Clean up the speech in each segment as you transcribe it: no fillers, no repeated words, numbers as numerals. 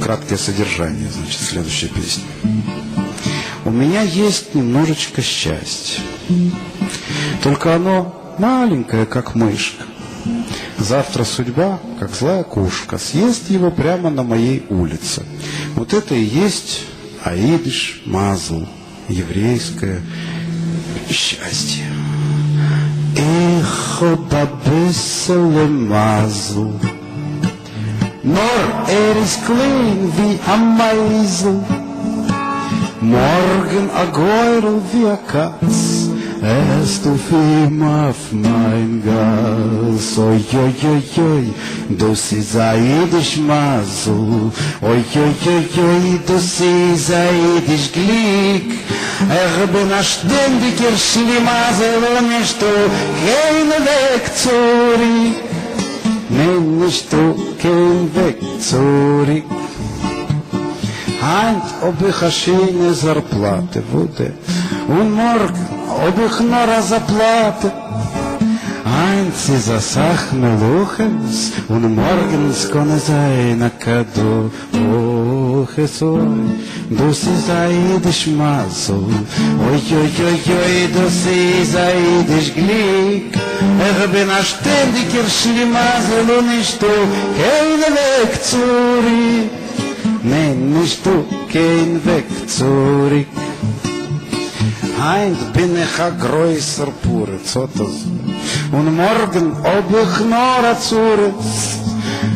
краткое содержание, значит, следующей песни. У меня есть немножечко счастья, только оно маленькое, как мышка. Завтра судьба, как злая кошка, съест его прямо на моей улице. Вот это и есть аидиш мазл, еврейское счастье. Эх, бабесселе мазл, нор эрис клейн ви амайзл, morgen a goyrel wie a Katz, es du film auf mein Gas. Oi, oi, oi, oi, du sie saidisch Masel, oi, oi, oi, oi, du sie saidisch Glück. Bin a ständiger Schlimasel und nicht du kein Weg zurück. Nein, nicht du kein Weg zurück. Ant, ob ich a schöne Zarplate wurde, und morgen, ob ich nur a Zaplate. Ant, sie zasach meluches, und morgens konne sein a Kado. Och, es oi, du sie saidisch Masel, oi, oi, oi, oi, du sie saidisch Glück. Bin a ständiger Schlimasel und nicht du, kein Weg zurück. Nein, nicht du, kein Weg zurück. Heint bin ich a größer Puretz, und morgen ob ich nur a Zuretz.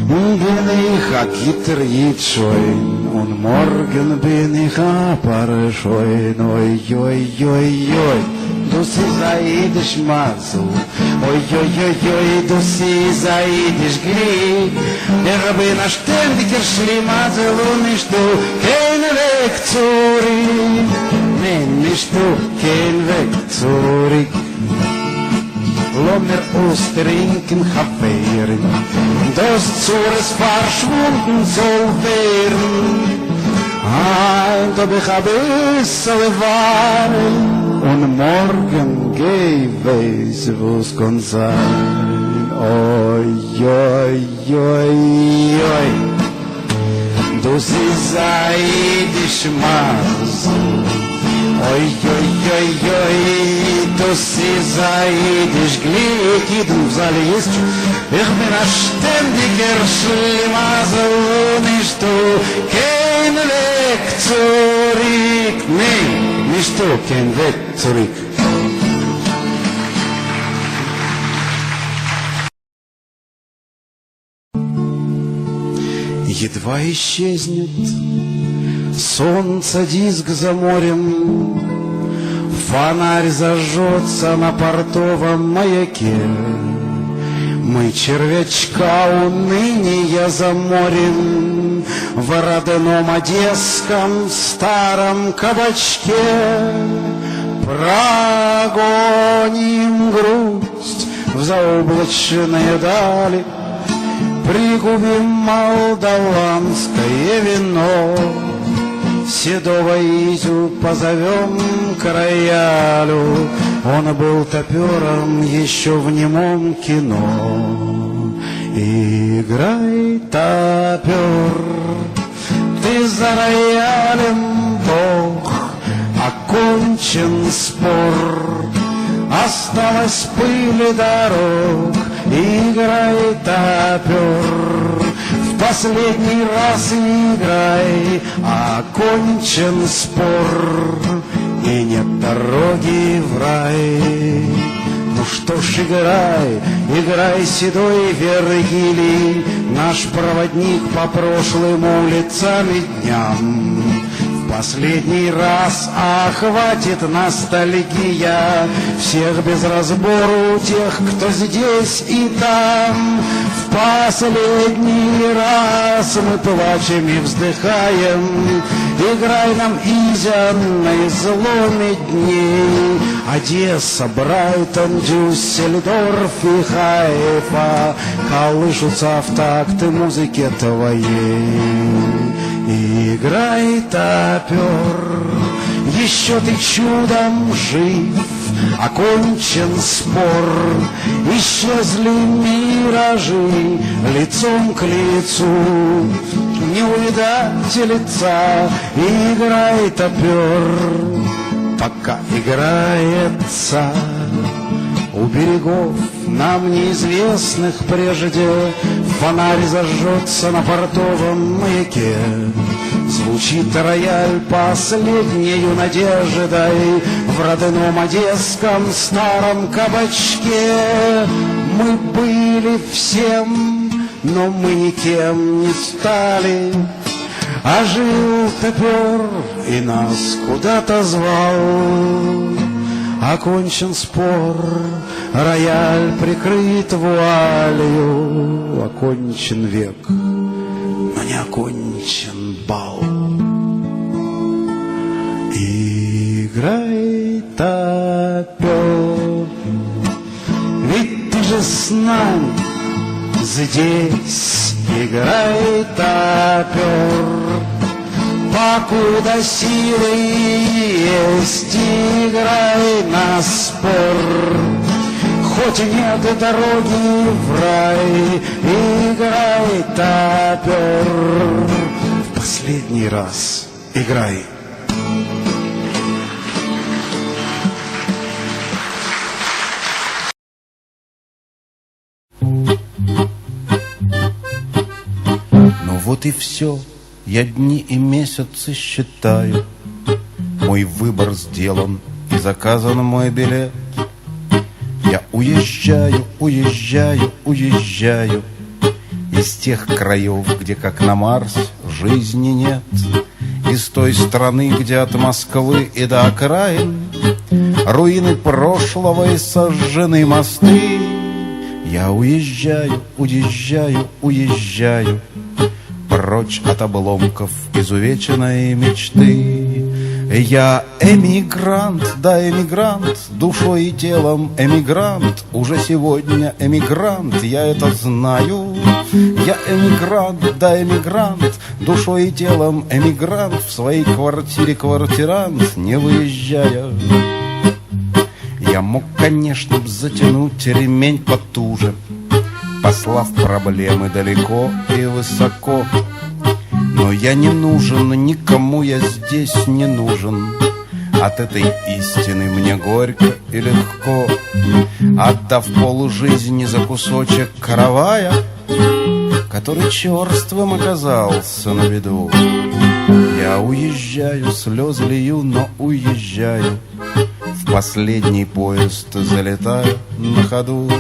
Bin ich a Gitter Jitschwein, und morgen bin ich a Paraschwein. Oi, oi, oi, oi, du sie saidisch Masel, oi, oi, oi, oi, du sie saidisch Glück. Bin a ständiger Schlimasel und nicht du, kein Weg zurück. Nein, nicht du, kein Weg zurück. Lass mir austrinken, Chaveren, das Zures verschwunden soll werden. Ein, ob ich a bisschen Wein, und morgen geh weiß, wo's kann sein. Oi, oi, oi, oi, du sie saidisch Masel, oi, oi, oi, oi, du sie saidisch Glück. Идем в зале есть. Ich bin a ständiger Schlimasel und nicht du, kein Weg zurück. Nein, nicht du, kein Weg zurück. Едва исчезнет солнце, диск за морем, фонарь зажжется на портовом маяке. Мы червячка уныния заморим в родном одесском старом кабачке. Прогоним грусть в заоблачные дали, пригубим молдаванское вино, седого Изю позовем к роялю. Он был топером еще в немом кино. Играй, топер, ты за роялем бог, окончен спор, осталась пыль дорог. Играй, топер, в последний раз играй, окончен спор, и нет дороги в рай. Ну что ж, играй, играй, седой Вергилий, наш проводник по прошлым улицам и дням. В последний раз охватит ностальгия всех без разбору, тех, кто здесь и там. В последний раз мы плачем и вздыхаем. Играй нам, Изя, на изломе дней. Одесса, Брайтон, Дюссельдорф и Хайфа колышутся в такт музыке твоей. Играй, топер, еще ты чудом жив, окончен спор, исчезли миражи лицом к лицу. не увидать лица. Играй, топер, пока играется. У берегов нам неизвестных прежде фонарь зажжется на портовом маяке. Звучит рояль последнею надеждой в родном одесском старом кабачке. Мы были всем, но мы никем не стали. А жил топер и нас куда-то звал. Окончен спор, рояль прикрыт вуалью. Окончен век, но не окончен бал. Играй, топер, ведь ты же с нами здесь. Играй, топер, покуда силы есть. Играй на спор, хоть и нет дороги в рай. Играй, топер, в последний раз играй. Ну вот и все. Я дни и месяцы считаю, мой выбор сделан и заказан мой билет. Я уезжаю, уезжаю, уезжаю из тех краев, где, как на Марсе, жизни нет. Из той страны, где от Москвы и до окраин руины прошлого и сожжены мосты. Я уезжаю, уезжаю, уезжаю прочь от обломков изувеченной мечты. Я эмигрант, да эмигрант, душой и телом эмигрант. Уже сегодня эмигрант, я это знаю. Я эмигрант, да эмигрант, душой и телом эмигрант. В своей квартире квартирант, не выезжая. Я мог, конечно, б затянуть ремень потуже, послав проблемы далеко и высоко. Но я не нужен, никому я здесь не нужен. От этой истины мне горько и легко. Отдав полжизни за кусочек каравая, который черствым оказался на виду, я уезжаю, слезы лью, но уезжаю. В последний поезд залетаю на ходу.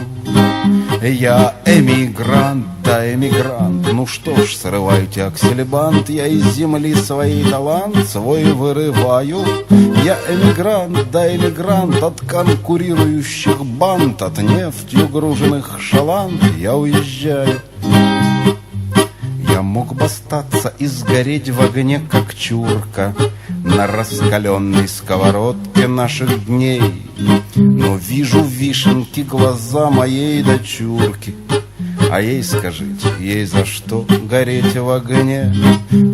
Я эмигрант, да эмигрант. Ну что ж, срывайте аксельбант. Я из земли своей талант свой вырываю. Я эмигрант, да эмигрант от конкурирующих банд, от нефтью груженных шаланд. Я уезжаю. Я мог бы остаться и сгореть в огне, как чурка, на раскаленной сковородке наших дней. Но вижу вишенки глаза моей дочурки, а ей скажите, ей за что гореть в огне?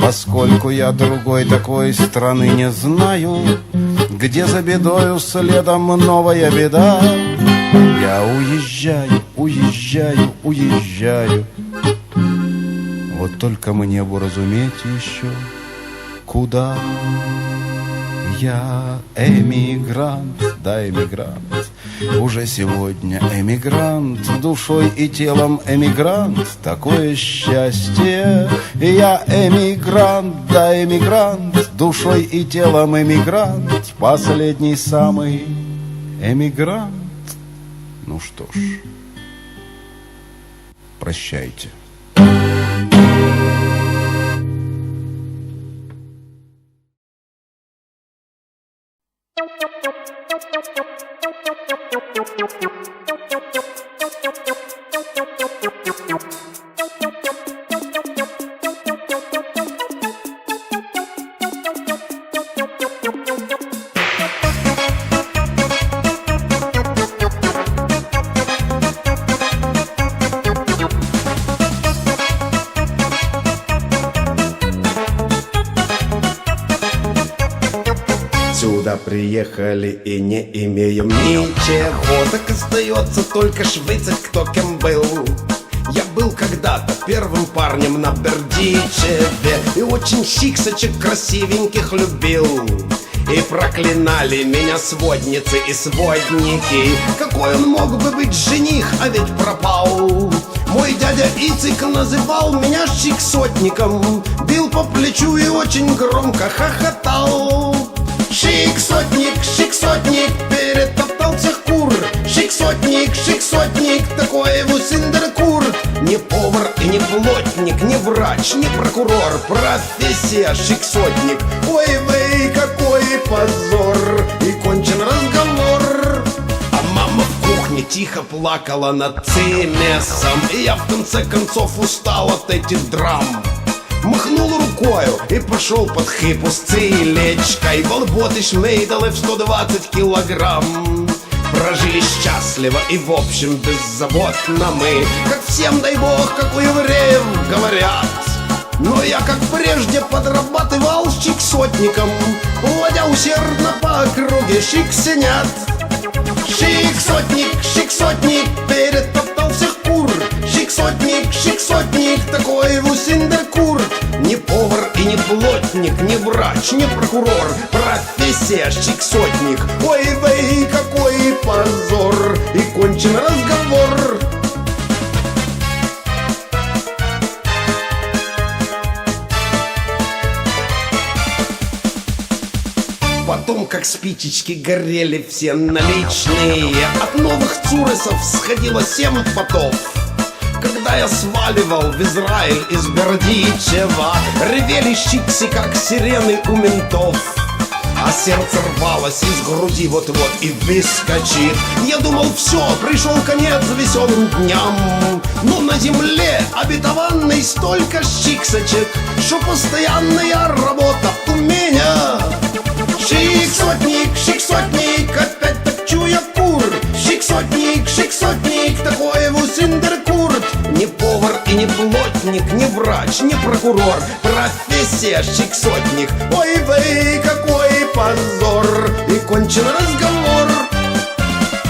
Поскольку я другой такой страны не знаю, где за бедою следом новая беда. Я уезжаю, уезжаю, уезжаю. Вот только мне бы разуметь еще, куда. Я эмигрант, да эмигрант, уже сегодня эмигрант, душой и телом эмигрант, такое счастье. Я эмигрант, да эмигрант, душой и телом эмигрант, последний самый эмигрант. Ну что ж, прощайте. Сюда приехали и не имеем ничего, так остается только швыцать, кто кем был. Я был когда-то первым парнем на Бердичеве и очень чиксочек красивеньких любил. И проклинали меня сводницы и сводники. Какой он мог бы быть жених, а ведь пропал. Мой дядя Ицик называл меня чиксотником, бил по плечу и очень громко хохотал. Шик-сотник, перетоптал всех кур. Шик-сотник, такой вусиндер-кур. Не повар и не плотник, не врач, не прокурор. Профессия шик-сотник. Ой-вей, какой позор. И кончен разговор. А мама в кухне тихо плакала над цимесом. И я в конце концов устал от этих драм. Махнул рукою и пошел под хипу с цилечкой. Волботы шмейдалы в 120 килограмм. Прожили счастливо и в общем беззаботно мы. Как всем, дай бог, как у евреев говорят. Но я, как прежде, подрабатывал с чиксотником, водя усердно по округе шиксенят. Шик-сотник, перетоптал всех кур. Шик-сотник, такой вусиндер-кур. Не повар и не плотник, не врач, не прокурор. Профессия шик-сотник. Ой-вей, какой позор. И кончен разговор. Потом, как спичечки, горели все наличные. От новых цуресов сходило 7 потов. Когда я сваливал в Израиль из Бердичева, ревели щикси, как сирены у ментов. А сердце рвалось из груди вот-вот и выскочит. Я думал, все, пришел конец веселым дням. Но на земле обетованной столько щиксочек, что постоянная работа у меня. Шик-сотник, опять топчу я кур. Шик-сотник, такой вусиндер-кур. Не повар и не плотник, не врач, не прокурор. Профессия шик-сотник. Ой-вей, какой позор. И кончен разговор.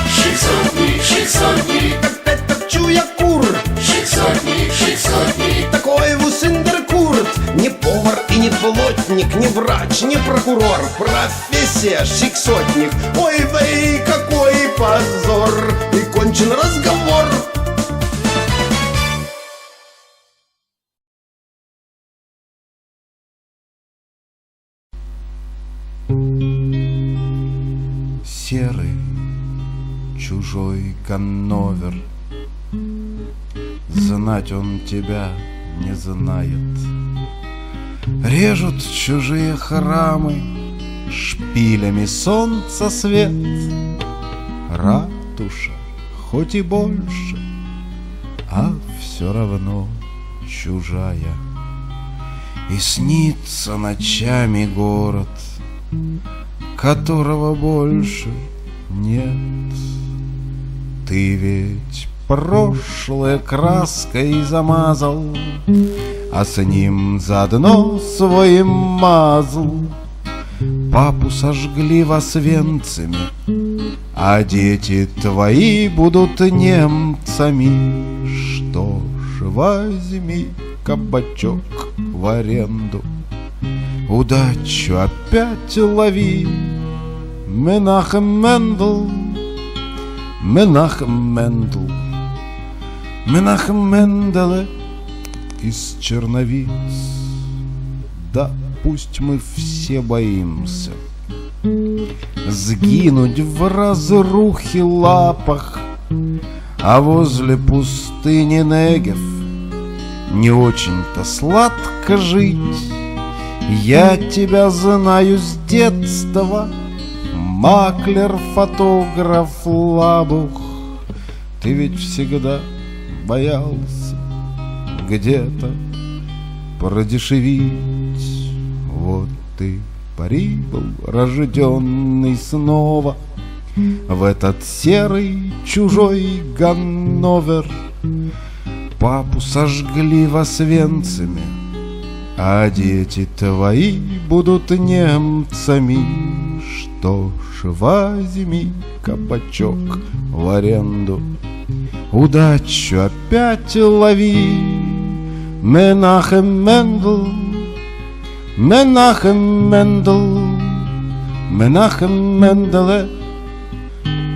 Шик-сотник, опять топчу я кур. шик-сотник, такой вусиндер-кур. Не повар и не плотник, не врач, не прокурор. Профессия шик-сотник. Ой-вей, какой позор. И кончен разговор. Серый чужой Ганновер, знать он тебя не знает. Режут чужие храмы шпилями солнца свет. Ратуша хоть и больше, а все равно чужая. И снится ночами город, которого больше нет. Ты ведь прошлое краской замазал, а с ним заодно своим мазл. Папу сожгли в Освенциме, а дети твои будут немцами. Что ж, возьми кабачок в аренду, удачу опять лови. Менахем Мендел, Менахем Мендел, Менахем Менделе из Черновиц. Да, пусть мы все боимся сгинуть в разрухе лапах, а возле пустыни Негев не очень-то сладко жить. Я тебя знаю с детства, маклер, фотограф, лабух. Ты ведь всегда боялся где-то продешевить. Вот ты прибыл, рожденный снова, в этот серый чужой Ганновер. Папу сожгли в Освенциме, а дети твои будут немцами. Что ж, возьми кабачок в аренду, Удачу опять лови, Менахем Мендел, Менахем Мендел, Менахем Менделе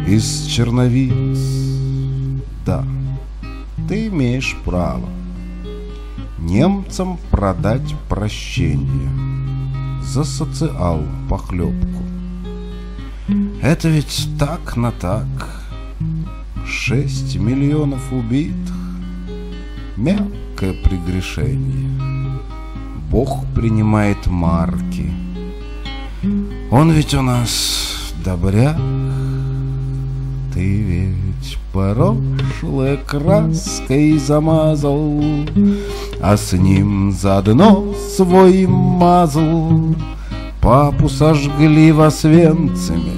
из Черновиц. Да, ты имеешь право немцам продать прощение за социал-похлебку. Это ведь так на так. 6 миллионов убитых. Мягкое прегрешение. Бог принимает марки. Он ведь у нас добряк. Ты ведь прошлое краской замазал, а с ним заодно свой мазал. Папу сожгли в Освенциме,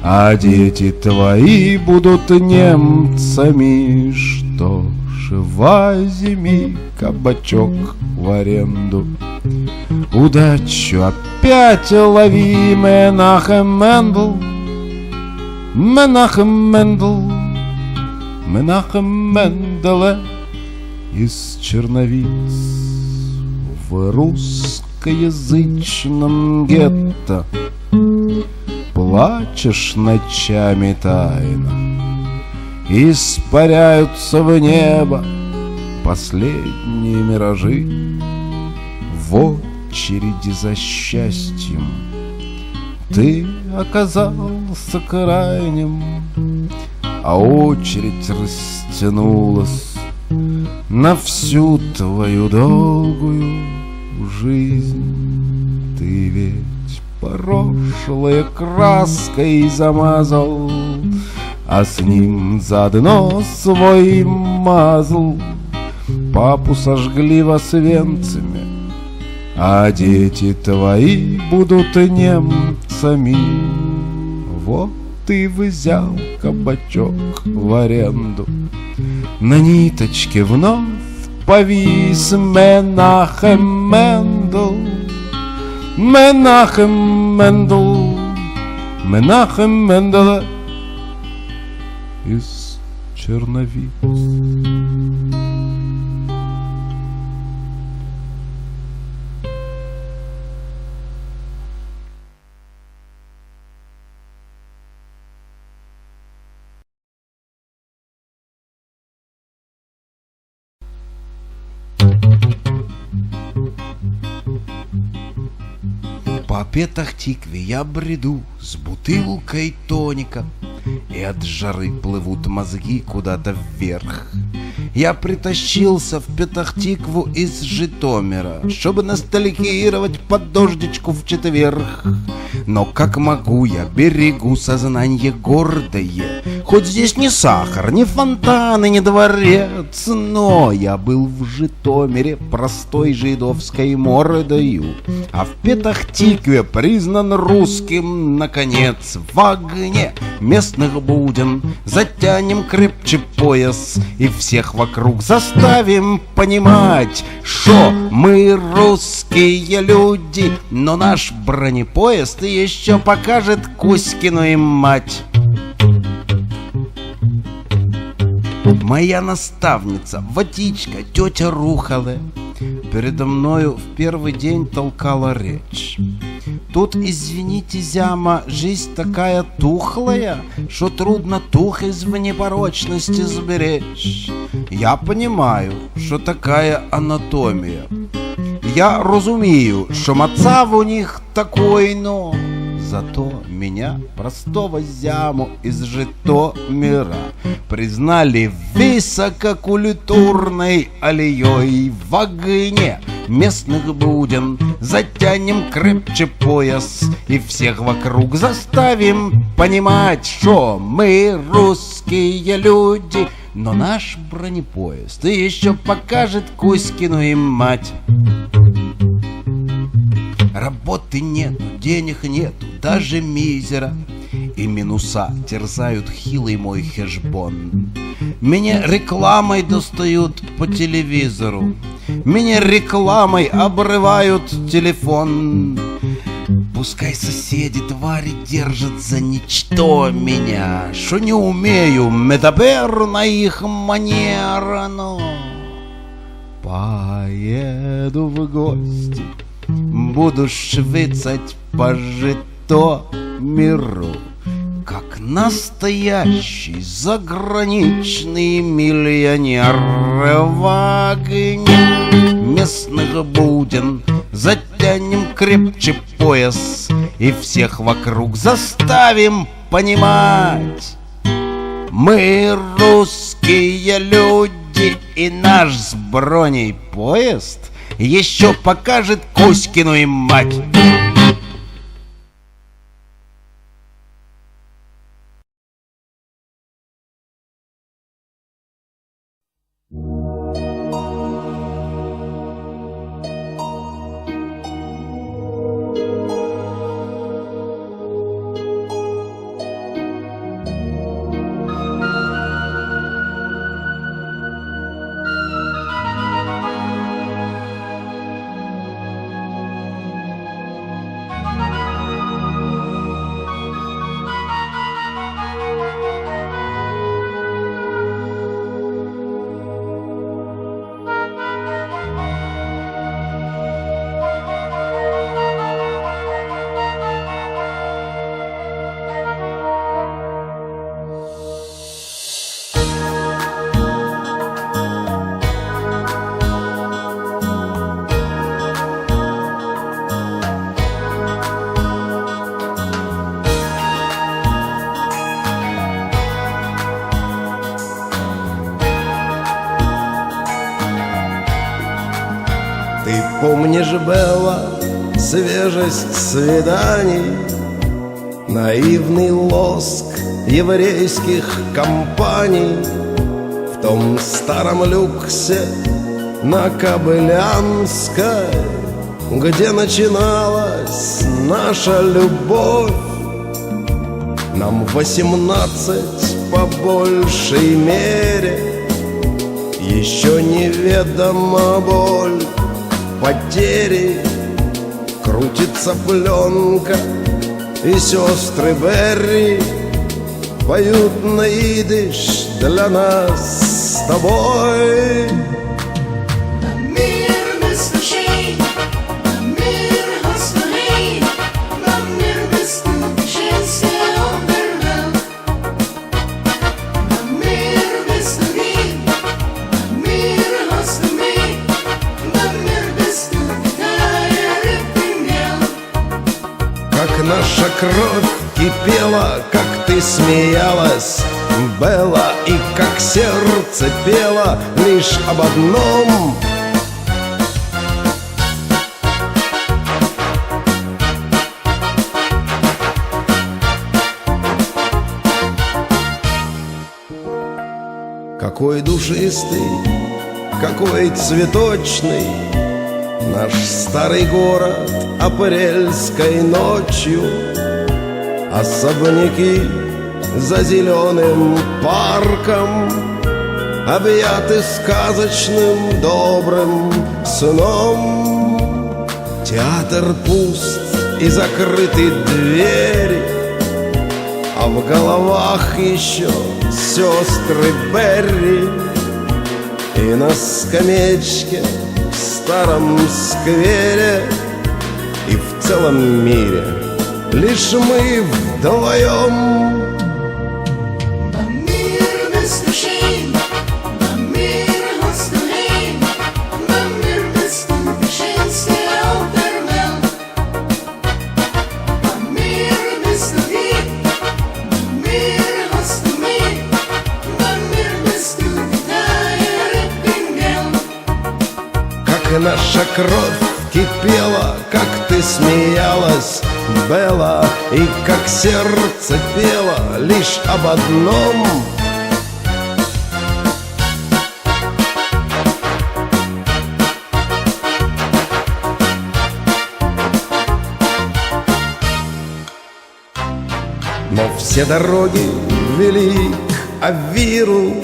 а дети твои будут немцами. Что ж, возьми кабачок в аренду. Удачу опять лови, Менахем Мендел, Менахем Мендел, Менахем Менделе из Черновиц. В русскоязычном гетто плачешь ночами тайно, испаряются в небо последние миражи. В очереди за счастьем ты оказался крайним, а очередь растянулась на всю твою долгую жизнь. Ты ведь прошлое краской замазал, а с ним заодно свой мазал. Папу сожгли в Освенциме, а дети твои будут немцами. Вот ты взял кабачок в аренду, на ниточке вновь повис Менахем Мендел, Менахем Мендел, Менахем Менделе из Черновиц. По Петах-Тикве я бреду с бутылкой тоника, и от жары плывут мозги куда-то вверх. Я притащился в Петах-Тикву из Житомира, чтобы ностальгировать под дождичку в четверг. Но как могу, я берегу сознание гордое. Хоть здесь не сахар, не фонтаны, не дворец, но я был в Житомире простой жидовской мордою, а в Петах-Тикве признан русским, наконец. В огне местных будем затянем крепче пояс и всех вокруг заставим понимать, что мы русские люди, но наш бронепоезд еще покажет Кузькину им мать. Моя наставница, водичка, тетя Рухале, передо мною в первый день толкала речь. Тут, извините, зяма, жизнь такая тухлая, что трудно тух из непорочности сберечь. Я понимаю, что такая анатомия. Я разумею, что мацав у них такой, но зато меня, простого зяму из Житомира, признали высококультурной аллеей. В огне местных будем затянем крепче пояс и всех вокруг заставим понимать, что мы русские люди, но наш бронепоезд еще покажет Кузькину им мать. Работы нету, денег нету, даже мизера, и минуса терзают хилый мой хешбон. Меня рекламой достают по телевизору, меня рекламой обрывают телефон. Пускай соседи твари держат за ничто меня, что не умею метабер на их манер, но поеду в гости, буду швыцать по Житомиру, как настоящий заграничный миллионер. В огне местных буден затянем крепче пояс и всех вокруг заставим понимать: мы русские люди, и наш с броней поезд еще покажет Кузькину и мать. Ты помнишь, Белла, свежесть свиданий, наивный лоск еврейских компаний в том старом люксе на Кобылянской, где начиналась наша любовь. Нам 18 по большей мере, еще неведома боль потери. Крутится пленка, и сестры Берри поют на идиш для нас с тобой. Как наша кровь кипела, как ты смеялась, Белла, и как сердце пело лишь об одном: какой душистый, какой цветочный наш старый город апрельской ночью. Особняки за зеленым парком объяты сказочным добрым сном. Театр пуст и закрыты двери, а в головах еще сестры Берри. И на скамеечке в старом сквере, и в целом мире лишь мы вдвоем. Как наша кровь кипела, как ты смеялась, Белла, и как сердце пело лишь об одном: но все дороги вели к Авиру,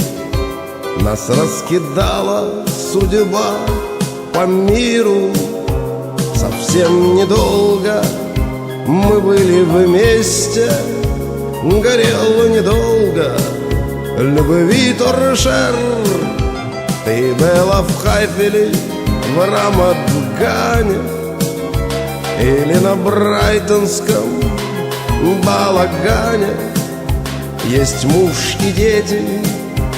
нас раскидала судьба по миру. Совсем недолго мы были вместе, горело недолго любви торшер. Ты была в Хайфеле, в Рамадгане или на брайтонском балагане. Есть муж и дети,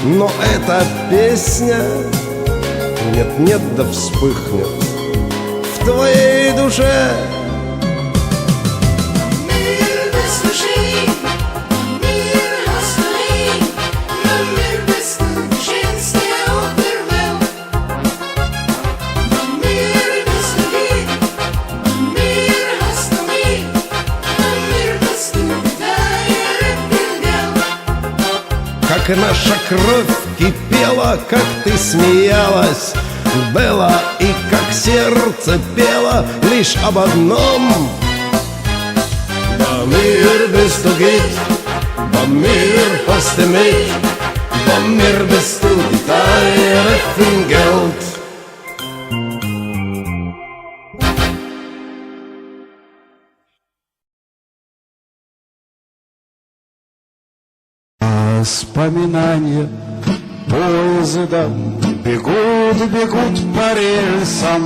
но эта песня нет-нет да вспыхнет в твоей душе. Как наша кровь кипела, как ты смеялась, Белла, и как сердце пело лишь об одном. Бамир bist du geht, Bamir hast du mich, Bamir bist du die Teile von Geld. Воспоминания поезда бегут по рельсам.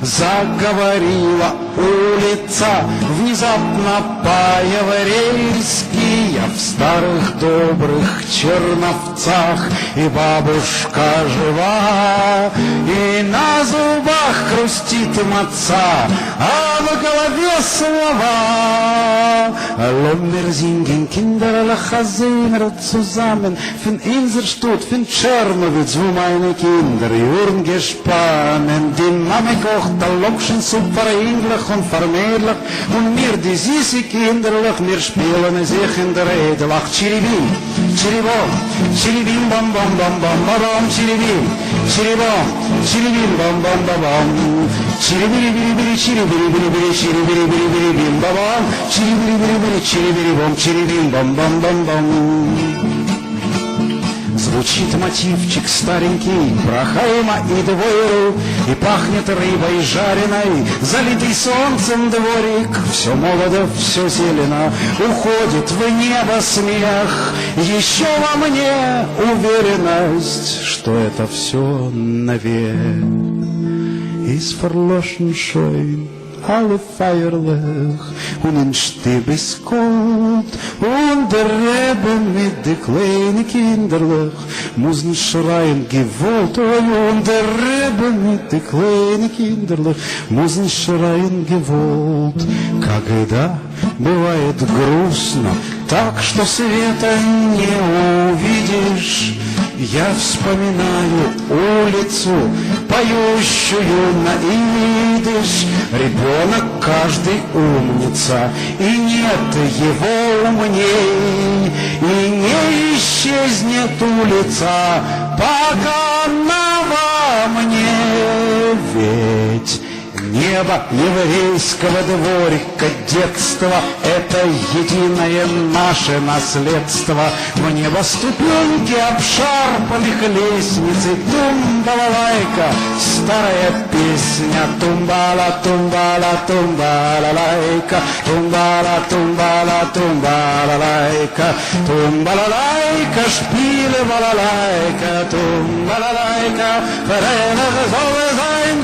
Заговорила улица внезапно по-еврейски. Я в старых добрых Черновцах, и бабушка жива, и на зубах хрустит маца, а в голове слова. Lommer singen Kinder alle Chasener zusammen, von Inselstutt, von Tschernowitz, wo meine Kinder Juren gespannen. Die Mama kocht der Lokschen Suppe vereinlich und vermehrlich, und mir die süße Kinderlich, mir spielen sich in der Edelach. Chiribim, chiribom, chiribim, bam, bam, bam, bam, bam, chiribim, chiribom, chiribim, bam, bam, bam, bam, chiribiri, chiribiri, chiribiri, bim, bam, bam, chiribiri, chiribiri, бом, чирибим, бам-бам-бам-бам. Звучит мотивчик старенький про Хайма и Двойру, и пахнет рыбой жареной, залитый солнцем дворик. Все молодо, все зелено, уходит в небо смех. Еще во мне уверенность, что это все навек. Ist verloschen schön alle feierlich, und ein Stieb ist kalt, und der Reben mit den kleinen Kinderlich muss nicht schreien gewollt, und der Reben mit den kleinen Kinderlich muss nicht schreien gewollt. Когда бывает грустно, так что света не увидишь, я вспоминаю улицу, поющую на идиш. Ребенок каждый умница, и нет его умней, и не исчезнет улица, пока она во мне. Ведь небо еврейского дворика детства — это единое наше наследство. В небо ступеньки обшарпанных лестниц, и тумбалалайка, старая песня. Тумбала, тумбала, тумбалалайка, тумбала, тумбала, тумбалалайка, тумбалалайка, шпиле балалайка, тумбалалайка, Verenigd zal we zijn.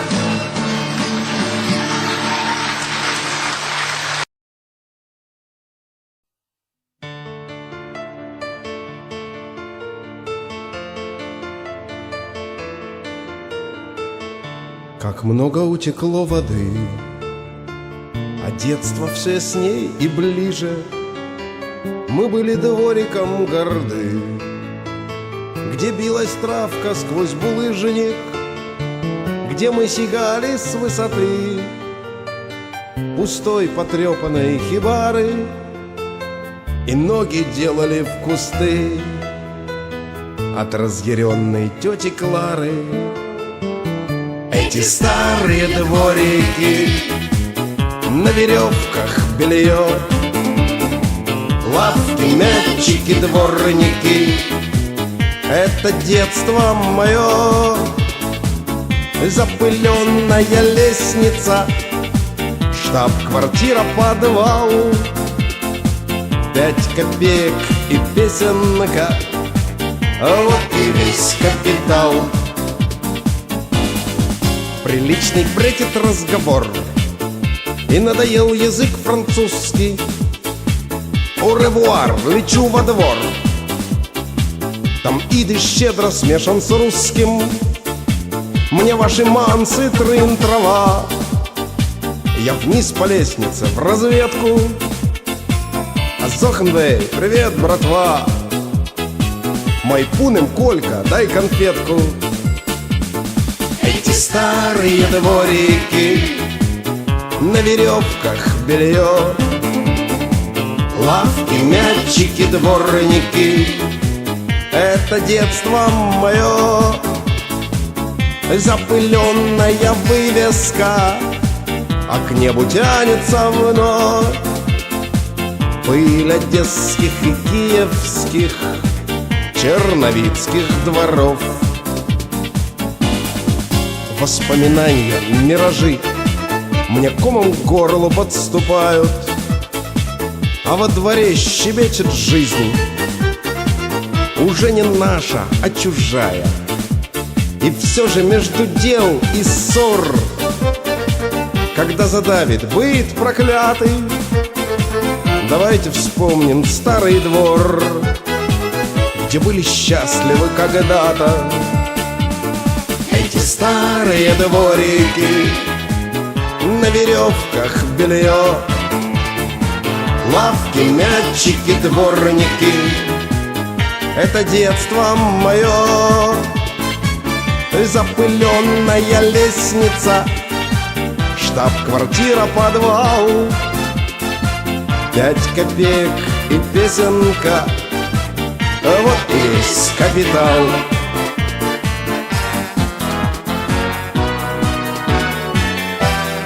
Как много утекло воды, а детство все с ней и ближе. Мы были двориком горды, где билась травка сквозь булыжник, где мы сигали с высоты пустой потрепанной хибары и ноги делали в кусты от разъяренной тети Клары. Эти старые дворики, на веревках белье, лавки, мячики, дворники — это детство мое. Запыленная лестница, Штаб-квартира, подвал, 5 копеек и песенка, вот и весь капитал. Приличный брекет разговор, и надоел язык французский. Au revoir, лечу во двор. Там идиш щедро смешан с русским. Мне ваши мансы, трын, трава. Я вниз по лестнице в разведку. Азохенвей, привет, братва. Мой пунем, Колька, дай конфетку. Эти старые дворики, на веревках белье, лавки, мячики, дворники. Это детство мое. Запыленная вывеска, а к небу тянется вновь пыль одесских и киевских, черновицких дворов. Воспоминания, миражи мне комом к горлу подступают, а во дворе щебечет жизнь, уже не наша, а чужая. И все же между дел и ссор, когда задавит быт проклятый, давайте вспомним старый двор, где были счастливы когда-то. Эти старые дворики, на веревках белье, лавки, мячики, дворники. Это детство мое. Запыленная лестница, штаб-квартира, подвал, 5 копеек и песенка, вот и весь капитал.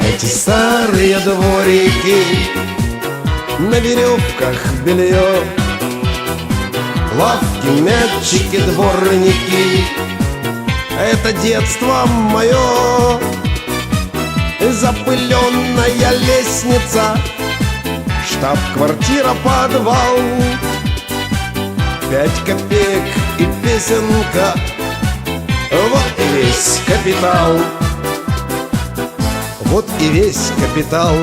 Эти старые дворики, на веревках белье, лавки, мячики, дворники. Это детство мое. Запыленная лестница, штаб-квартира, подвал, 5 копеек и песенка, вот и весь капитал. Вот и весь капитал.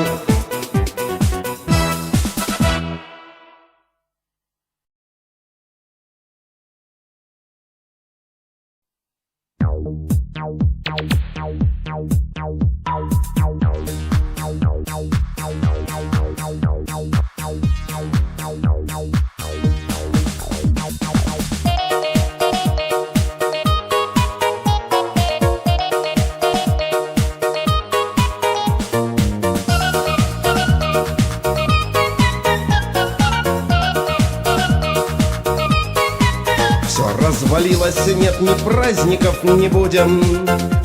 Развалилось, нет ни праздников, не будем.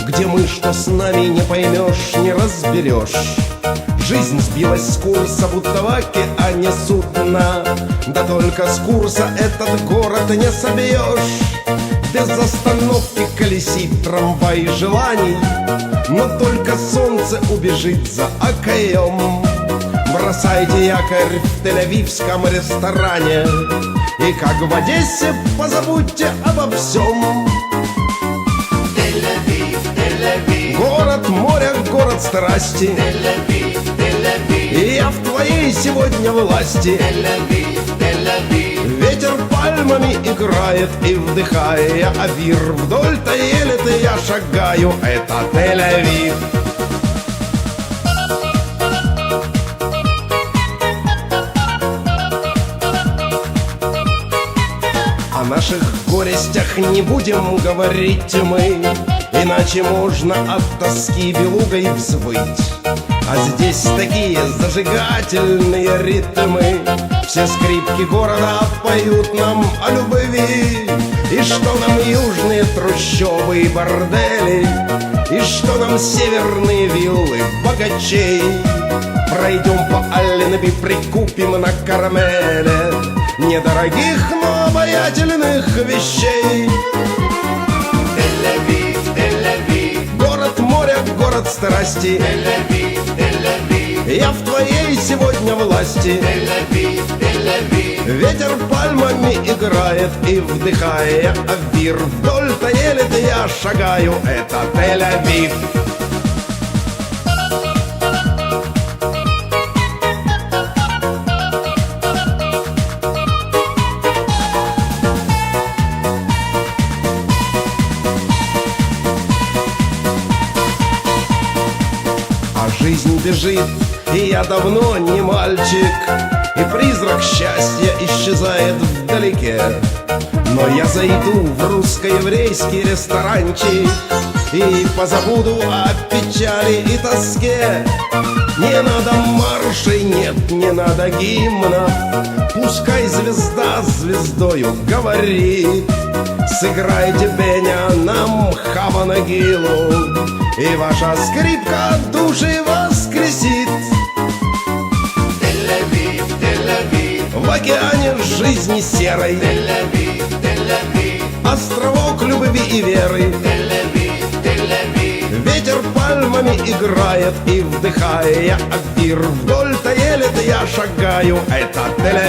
Где мы, что с нами, не поймешь, не разберешь. Жизнь сбилась с курса, будто в океане судно. Да только с курса этот город не собьешь. Без остановки колесит трамвай желаний, но только солнце убежит за окоем. Бросайте якорь в Тель-Авивском ресторане, и как в Одессе позабудьте обо всем. Тель-Авив, Тель-Авив, Город моря, город страсти, Тель-Авив, Тель-Авив, и я в твоей сегодня власти. Тель-Авив, Тель-Авив, Ветер пальмами играет, и вдыхая авир, вдоль Таэлиты я шагаю, это Тель-Авив. О наших горестях не будем говорить мы, иначе можно от тоски белугой взвыть. А здесь такие зажигательные ритмы, все скрипки города поют нам о любви. И что нам южные трущобы и бордели, и что нам северные виллы богачей. Пройдем по Алленби, прикупим на Кармеле недорогих, но обаятельных вещей. Тель-Авив, Тель-Авив, Город моря, город страсти, Тель-Авив, Тель-Авив, Я в твоей сегодня власти. Тель-Авив, Тель-Авив, Ветер пальмами играет, и вдыхая авир, вдоль Таэлит я шагаю, это Тель-Авив. А жизнь бежит, и я давно не мальчик, и призрак счастья исчезает вдалеке. Но я зайду в русско-еврейский ресторанчик и позабуду о печали и тоске. Не надо маршей, нет, не надо гимнов, пускай звезда звездою говорит. Сыграйте, Беня, нам Хава Нагилу, и ваша скрипка души воскресит. Тель-Авив, Тель-Авив, В океане жизни серой Тель-Авив, Тель-Авив, островок любви и веры. Тель-Авив, Тель-Авив, Ветер пальмами играет, и вдыхая авир, вдоль Таэлит я шагаю, это Тель-Авив.